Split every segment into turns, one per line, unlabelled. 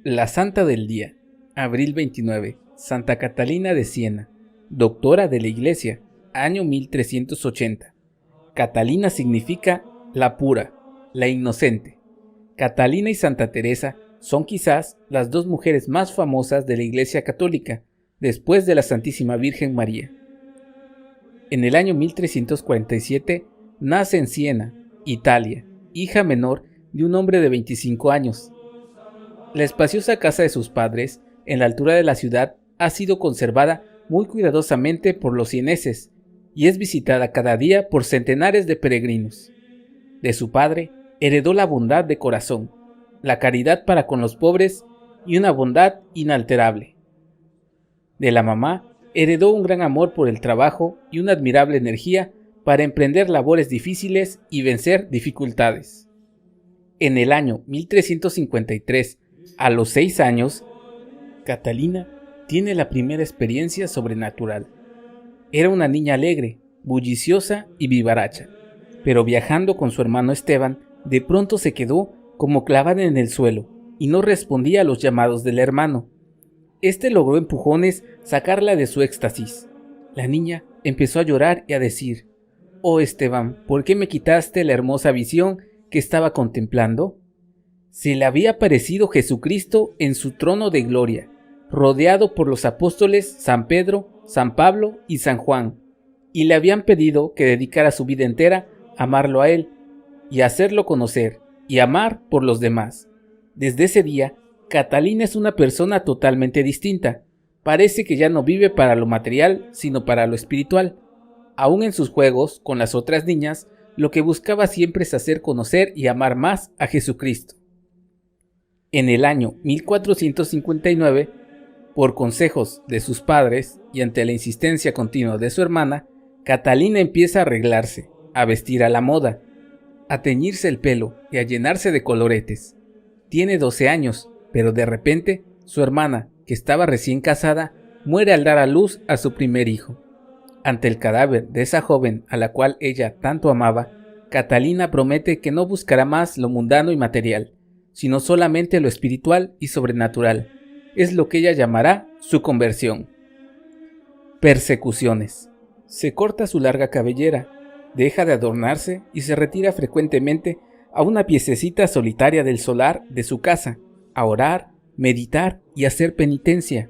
La Santa del Día, abril 29, Santa Catalina de Siena, doctora de la Iglesia, año 1380. Catalina significa la pura, la inocente. Catalina y Santa Teresa son quizás las dos mujeres más famosas de la Iglesia Católica, después de la Santísima Virgen María. En el año 1347 nace en Siena, Italia, hija menor de un hombre de 25 años. La espaciosa casa de sus padres, en la altura de la ciudad, ha sido conservada muy cuidadosamente por los sieneses y es visitada cada día por centenares de peregrinos. De su padre heredó la bondad de corazón, la caridad para con los pobres y una bondad inalterable. De la mamá heredó un gran amor por el trabajo y una admirable energía para emprender labores difíciles y vencer dificultades. En el año 1353, a los 6 años, Catalina tiene la primera experiencia sobrenatural. Era una niña alegre, bulliciosa y vivaracha, pero viajando con su hermano Esteban, de pronto se quedó como clavada en el suelo y no respondía a los llamados del hermano. Este logró empujones sacarla de su éxtasis. La niña empezó a llorar y a decir: «Oh Esteban, ¿por qué me quitaste la hermosa visión que estaba contemplando?» Se le había aparecido Jesucristo en su trono de gloria, rodeado por los apóstoles San Pedro, San Pablo y San Juan, y le habían pedido que dedicara su vida entera a amarlo a él, y a hacerlo conocer, y amar por los demás. Desde ese día, Catalina es una persona totalmente distinta. Parece que ya no vive para lo material, sino para lo espiritual. Aún en sus juegos con las otras niñas, lo que buscaba siempre es hacer conocer y amar más a Jesucristo. En el año 1459, por consejos de sus padres y ante la insistencia continua de su hermana, Catalina empieza a arreglarse, a vestir a la moda, a teñirse el pelo y a llenarse de coloretes. Tiene 12 años, pero de repente su hermana, que estaba recién casada, muere al dar a luz a su primer hijo. Ante el cadáver de esa joven a la cual ella tanto amaba, Catalina promete que no buscará más lo mundano y material, sino solamente lo espiritual y sobrenatural. Es lo que ella llamará su conversión. Persecuciones. Se corta su larga cabellera, deja de adornarse y se retira frecuentemente a una piececita solitaria del solar de su casa, a orar, meditar y hacer penitencia.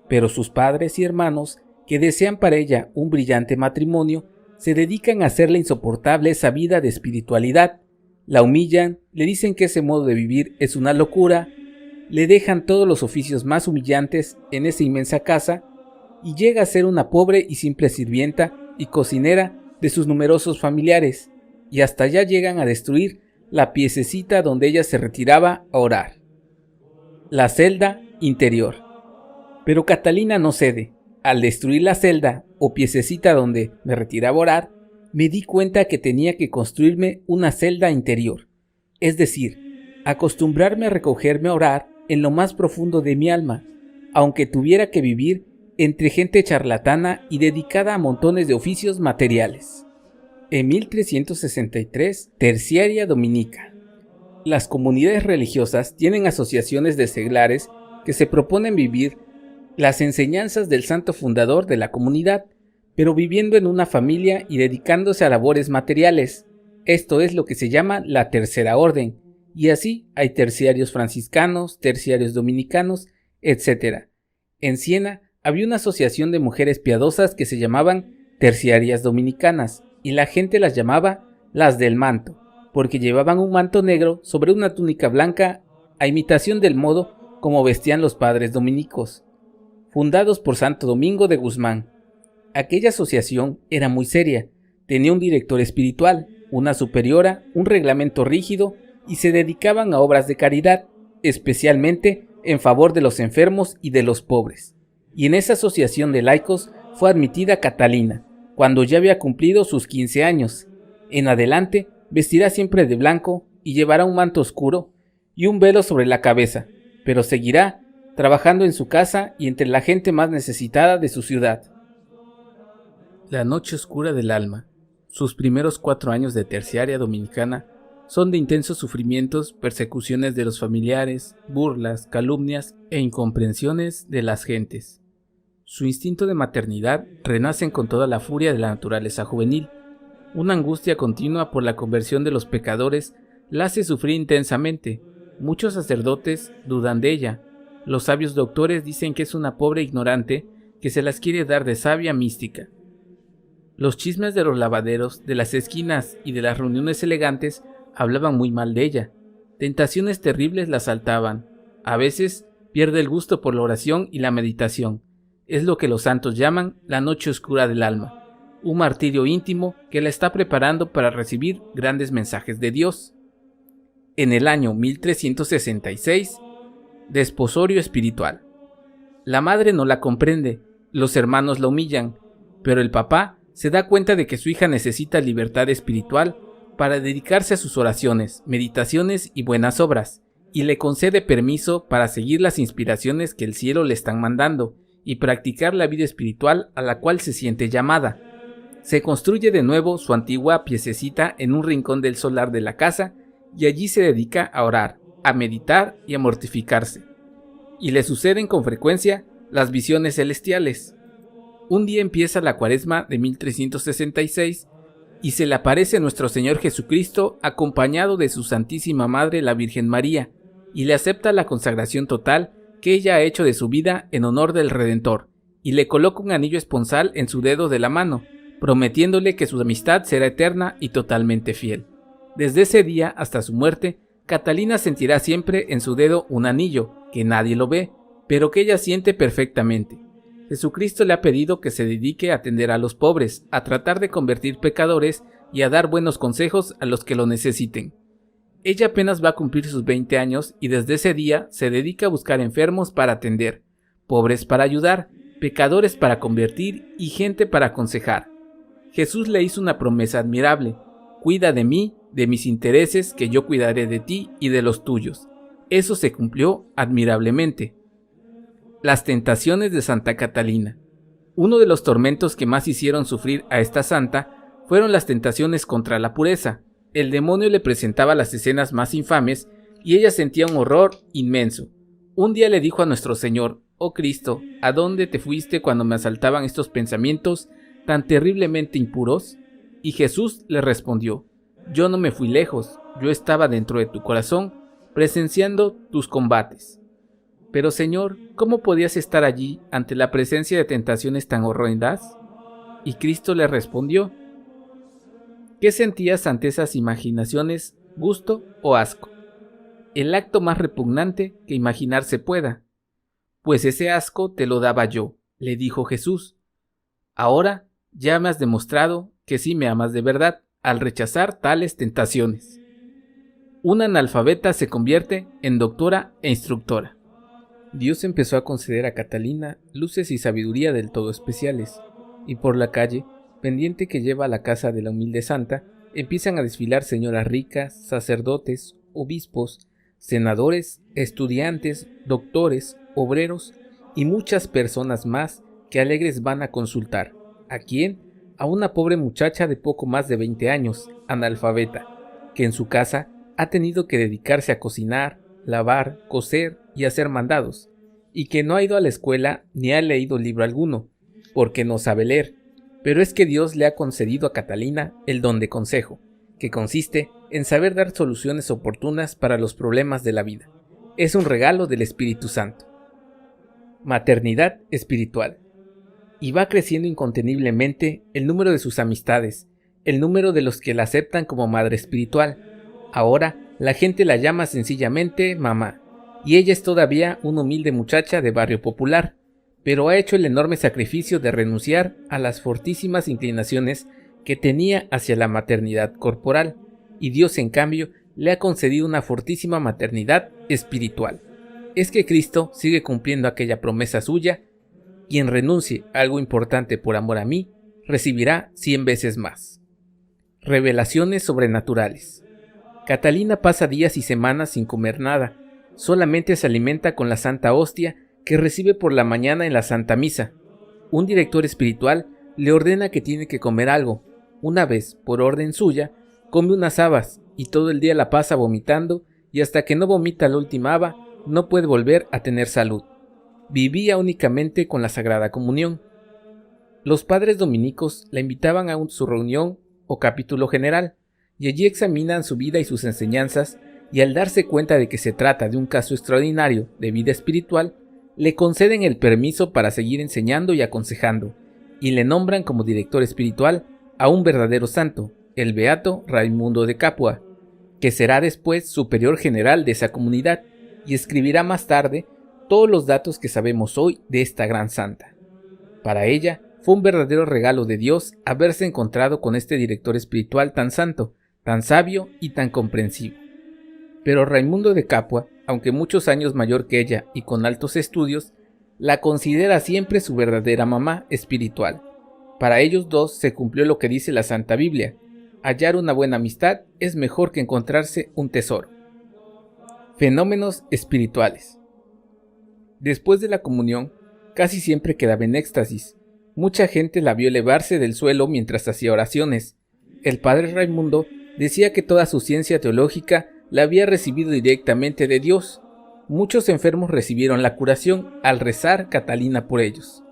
Pero sus padres y hermanos, que desean para ella un brillante matrimonio, se dedican a hacerle insoportable esa vida de espiritualidad. La humillan, le dicen que ese modo de vivir es una locura, le dejan todos los oficios más humillantes en esa inmensa casa y llega a ser una pobre y simple sirvienta y cocinera de sus numerosos familiares, y hasta allá llegan a destruir la piececita donde ella se retiraba a orar. La celda interior. Pero Catalina no cede. Al destruir la celda o piececita donde me retiraba a orar, me di cuenta que tenía que construirme una celda interior, es decir, acostumbrarme a recogerme a orar en lo más profundo de mi alma, aunque tuviera que vivir entre gente charlatana y dedicada a montones de oficios materiales. En 1363, Terciaria Dominica. Las comunidades religiosas tienen asociaciones de seglares que se proponen vivir las enseñanzas del santo fundador de la comunidad, pero viviendo en una familia y dedicándose a labores materiales. Esto es lo que se llama la tercera orden, y así hay terciarios franciscanos, terciarios dominicanos, etc. En Siena había una asociación de mujeres piadosas que se llamaban terciarias dominicanas, y la gente las llamaba las del manto, porque llevaban un manto negro sobre una túnica blanca a imitación del modo como vestían los padres dominicos, fundados por Santo Domingo de Guzmán. Aquella asociación era muy seria, tenía un director espiritual, una superiora, un reglamento rígido y se dedicaban a obras de caridad, especialmente en favor de los enfermos y de los pobres. Y en esa asociación de laicos fue admitida Catalina, cuando ya había cumplido sus 15 años. En adelante vestirá siempre de blanco y llevará un manto oscuro y un velo sobre la cabeza, pero seguirá trabajando en su casa y entre la gente más necesitada de su ciudad. La noche oscura del alma. Sus primeros 4 años de terciaria dominicana son de intensos sufrimientos, persecuciones de los familiares, burlas, calumnias e incomprensiones de las gentes. Su instinto de maternidad renace con toda la furia de la naturaleza juvenil. Una angustia continua por la conversión de los pecadores la hace sufrir intensamente. Muchos sacerdotes dudan de ella. Los sabios doctores dicen que es una pobre ignorante que se las quiere dar de sabia mística. Los chismes de los lavaderos, de las esquinas y de las reuniones elegantes hablaban muy mal de ella. Tentaciones terribles la asaltaban. A veces pierde el gusto por la oración y la meditación. Es lo que los santos llaman la noche oscura del alma, un martirio íntimo que la está preparando para recibir grandes mensajes de Dios. En el año 1366, desposorio espiritual. La madre no la comprende, los hermanos la humillan, pero el papá se da cuenta de que su hija necesita libertad espiritual para dedicarse a sus oraciones, meditaciones y buenas obras, y le concede permiso para seguir las inspiraciones que el cielo le están mandando y practicar la vida espiritual a la cual se siente llamada. Se construye de nuevo su antigua piececita en un rincón del solar de la casa y allí se dedica a orar, a meditar y a mortificarse. Y le suceden con frecuencia las visiones celestiales. Un día empieza la cuaresma de 1366 y se le aparece nuestro Señor Jesucristo acompañado de su Santísima Madre la Virgen María y le acepta la consagración total que ella ha hecho de su vida en honor del Redentor y le coloca un anillo esponsal en su dedo de la mano, prometiéndole que su amistad será eterna y totalmente fiel. Desde ese día hasta su muerte, Catalina sentirá siempre en su dedo un anillo, que nadie lo ve, pero que ella siente perfectamente. Jesucristo le ha pedido que se dedique a atender a los pobres, a tratar de convertir pecadores y a dar buenos consejos a los que lo necesiten. Ella apenas va a cumplir sus 20 años y desde ese día se dedica a buscar enfermos para atender, pobres para ayudar, pecadores para convertir y gente para aconsejar. Jesús le hizo una promesa admirable: cuida de mí, de mis intereses, que yo cuidaré de ti y de los tuyos. Eso se cumplió admirablemente. Las tentaciones de Santa Catalina. Uno de los tormentos que más hicieron sufrir a esta santa fueron las tentaciones contra la pureza. El demonio le presentaba las escenas más infames y ella sentía un horror inmenso. Un día le dijo a nuestro Señor: «Oh Cristo, ¿a dónde te fuiste cuando me asaltaban estos pensamientos tan terriblemente impuros?» Y Jesús le respondió: «Yo no me fui lejos, yo estaba dentro de tu corazón, presenciando tus combates». «Pero Señor, ¿cómo podías estar allí ante la presencia de tentaciones tan horrendas?» Y Cristo le respondió: «¿Qué sentías ante esas imaginaciones, gusto o asco? El acto más repugnante que imaginarse pueda». «Pues ese asco te lo daba yo», le dijo Jesús. «Ahora ya me has demostrado que sí me amas de verdad al rechazar tales tentaciones». Una analfabeta se convierte en doctora e instructora. Dios empezó a conceder a Catalina luces y sabiduría del todo especiales, y por la calle, pendiente que lleva a la casa de la humilde santa, empiezan a desfilar señoras ricas, sacerdotes, obispos, senadores, estudiantes, doctores, obreros y muchas personas más que alegres van a consultar. ¿A quién? A una pobre muchacha de poco más de 20 años, analfabeta, que en su casa ha tenido que dedicarse a cocinar, lavar, coser y hacer mandados, y que no ha ido a la escuela ni ha leído libro alguno, porque no sabe leer. Pero es que Dios le ha concedido a Catalina el don de consejo, que consiste en saber dar soluciones oportunas para los problemas de la vida. Es un regalo del Espíritu Santo. Maternidad espiritual. Y va creciendo inconteniblemente el número de sus amistades, el número de los que la aceptan como madre espiritual. Ahora la gente la llama sencillamente mamá, y ella es todavía una humilde muchacha de barrio popular, pero ha hecho el enorme sacrificio de renunciar a las fortísimas inclinaciones que tenía hacia la maternidad corporal, y Dios en cambio le ha concedido una fortísima maternidad espiritual. Es que Cristo sigue cumpliendo aquella promesa suya: quien renuncie a algo importante por amor a mí, recibirá 100 veces más. Revelaciones sobrenaturales. Catalina pasa días y semanas sin comer nada, solamente se alimenta con la Santa Hostia que recibe por la mañana en la Santa Misa. Un director espiritual le ordena que tiene que comer algo. Una vez, por orden suya, come unas habas y todo el día la pasa vomitando, y hasta que no vomita la última haba, no puede volver a tener salud. Vivía únicamente con la Sagrada Comunión. Los padres dominicos la invitaban a su reunión o capítulo general, y allí examinan su vida y sus enseñanzas, y al darse cuenta de que se trata de un caso extraordinario de vida espiritual, le conceden el permiso para seguir enseñando y aconsejando, y le nombran como director espiritual a un verdadero santo, el beato Raimundo de Capua, que será después superior general de esa comunidad, y escribirá más tarde todos los datos que sabemos hoy de esta gran santa. Para ella fue un verdadero regalo de Dios haberse encontrado con este director espiritual tan santo, tan sabio y tan comprensivo. Pero Raimundo de Capua, aunque muchos años mayor que ella y con altos estudios, la considera siempre su verdadera mamá espiritual. Para ellos dos se cumplió lo que dice la Santa Biblia: hallar una buena amistad es mejor que encontrarse un tesoro. Fenómenos espirituales. Después de la comunión, casi siempre quedaba en éxtasis. Mucha gente la vio elevarse del suelo mientras hacía oraciones. El padre Raimundo decía que toda su ciencia teológica la había recibido directamente de Dios. Muchos enfermos recibieron la curación al rezar Catalina por ellos.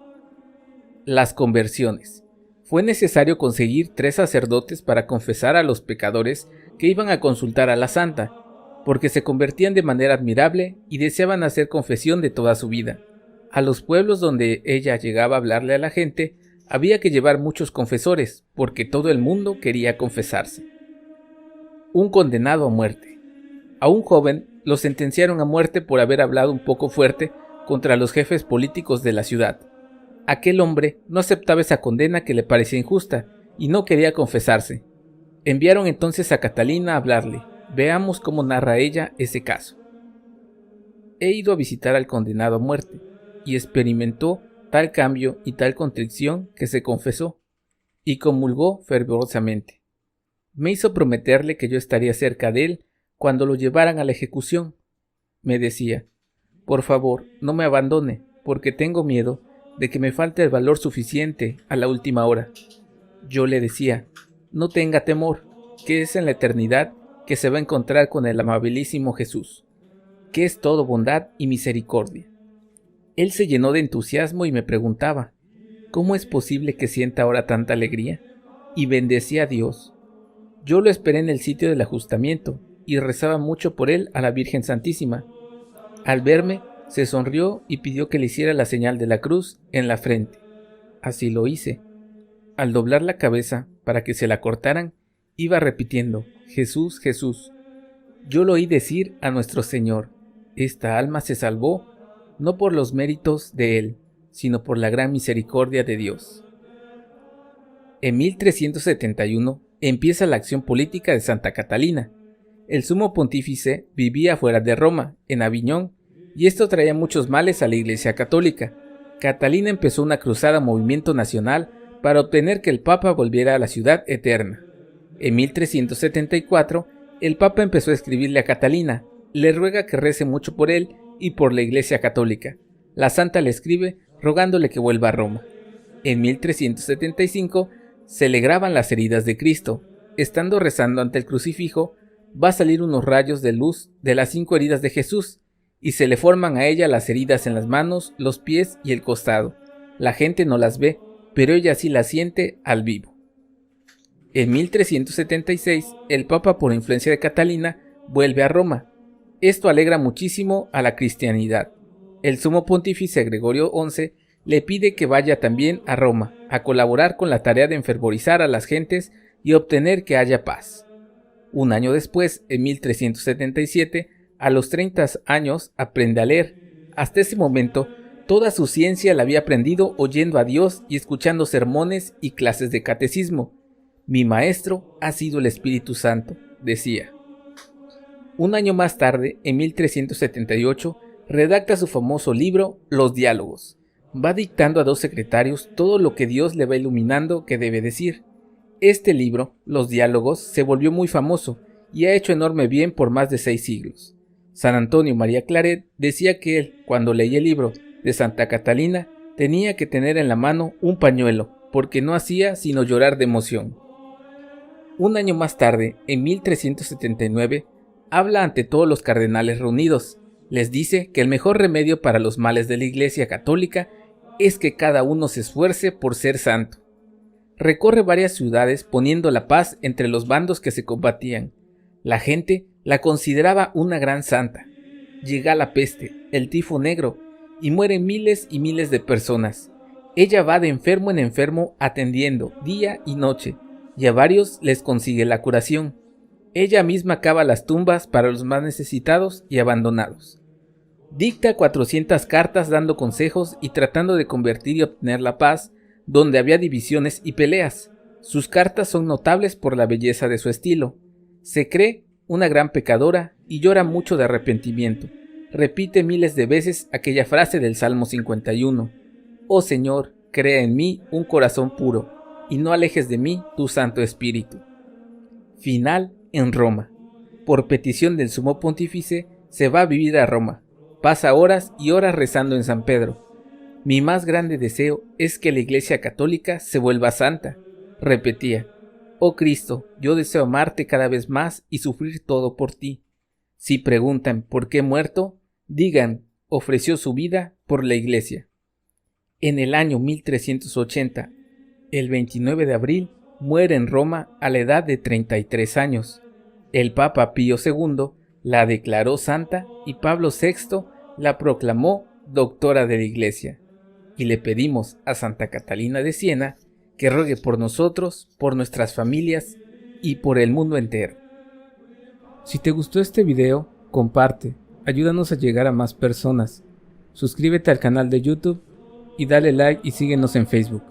Las conversiones. Fue necesario conseguir 3 sacerdotes para confesar a los pecadores que iban a consultar a la santa, porque se convertían de manera admirable y deseaban hacer confesión de toda su vida. A los pueblos donde ella llegaba a hablarle a la gente, había que llevar muchos confesores, porque todo el mundo quería confesarse. Un condenado a muerte. A un joven lo sentenciaron a muerte por haber hablado un poco fuerte contra los jefes políticos de la ciudad. Aquel hombre no aceptaba esa condena que le parecía injusta y no quería confesarse. Enviaron entonces a Catalina a hablarle. Veamos cómo narra ella ese caso. He ido a visitar al condenado a muerte y experimentó tal cambio y tal contrición que se confesó y comulgó fervorosamente. Me hizo prometerle que yo estaría cerca de él cuando lo llevaran a la ejecución. Me decía: por favor, no me abandone, porque tengo miedo de que me falte el valor suficiente a la última hora. Yo le decía: no tenga temor, que es en la eternidad que se va a encontrar con el amabilísimo Jesús, que es todo bondad y misericordia. Él se llenó de entusiasmo y me preguntaba: ¿cómo es posible que sienta ahora tanta alegría? Y bendecía a Dios. Yo lo esperé en el sitio del ajustamiento y rezaba mucho por él a la Virgen Santísima. Al verme, se sonrió y pidió que le hiciera la señal de la cruz en la frente. Así lo hice. Al doblar la cabeza para que se la cortaran, iba repitiendo: Jesús, Jesús. Yo lo oí decir a nuestro Señor: esta alma se salvó no por los méritos de él, sino por la gran misericordia de Dios. En 1371 empieza la acción política de Santa Catalina. El sumo pontífice vivía fuera de Roma, en Aviñón, y esto traía muchos males a la Iglesia católica. Catalina empezó una cruzada movimiento nacional para obtener que el Papa volviera a la ciudad eterna. En 1374, el Papa empezó a escribirle a Catalina, le ruega que rece mucho por él y por la Iglesia católica. La santa le escribe rogándole que vuelva a Roma. En 1375 se le graban las heridas de Cristo. Estando rezando ante el crucifijo, va a salir unos rayos de luz de las 5 heridas de Jesús, y se le forman a ella las heridas en las manos, los pies y el costado. La gente no las ve, pero ella sí las siente al vivo. En 1376, el Papa, por influencia de Catalina, vuelve a Roma. Esto alegra muchísimo a la cristianidad. El sumo pontífice Gregorio XI le pide que vaya también a Roma, a colaborar con la tarea de enfervorizar a las gentes y obtener que haya paz. Un año después, en 1377, a los 30 años, aprende a leer. Hasta ese momento, toda su ciencia la había aprendido oyendo a Dios y escuchando sermones y clases de catecismo. Mi maestro ha sido el Espíritu Santo, decía. Un año más tarde, en 1378, redacta su famoso libro Los Diálogos. Va dictando a 2 secretarios todo lo que Dios le va iluminando que debe decir. Este libro, Los Diálogos, se volvió muy famoso y ha hecho enorme bien por más de 6 siglos. San Antonio María Claret decía que él, cuando leía el libro de Santa Catalina, tenía que tener en la mano un pañuelo, porque no hacía sino llorar de emoción. Un año más tarde, en 1379, habla ante todos los cardenales reunidos. Les dice que el mejor remedio para los males de la Iglesia Católica es que cada uno se esfuerce por ser santo. Recorre varias ciudades poniendo la paz entre los bandos que se combatían. La gente la consideraba una gran santa. Llega la peste, el tifo negro, y mueren miles y miles de personas. Ella va de enfermo en enfermo atendiendo día y noche, y a varios les consigue la curación. Ella misma cava las tumbas para los más necesitados y abandonados. Dicta 400 cartas dando consejos y tratando de convertir y obtener la paz donde había divisiones y peleas. Sus cartas son notables por la belleza de su estilo. Se cree una gran pecadora y llora mucho de arrepentimiento. Repite miles de veces aquella frase del Salmo 51. Oh Señor, crea en mí un corazón puro, y no alejes de mí tu Santo Espíritu. Final en Roma. Por petición del Sumo Pontífice, se va a vivir a Roma. Pasa horas y horas rezando en San Pedro. Mi más grande deseo es que la Iglesia Católica se vuelva santa, repetía. Oh Cristo, yo deseo amarte cada vez más y sufrir todo por ti. Si preguntan por qué muerto, digan, ofreció su vida por la Iglesia. En el año 1380, el 29 de abril, muere en Roma a la edad de 33 años. El Papa Pío II la declaró santa y Pablo VI la proclamó doctora de la Iglesia. Y le pedimos a Santa Catalina de Siena que ruegue por nosotros, por nuestras familias y por el mundo entero. Si te gustó este video, comparte, ayúdanos a llegar a más personas. Suscríbete al canal de YouTube y dale like y síguenos en Facebook.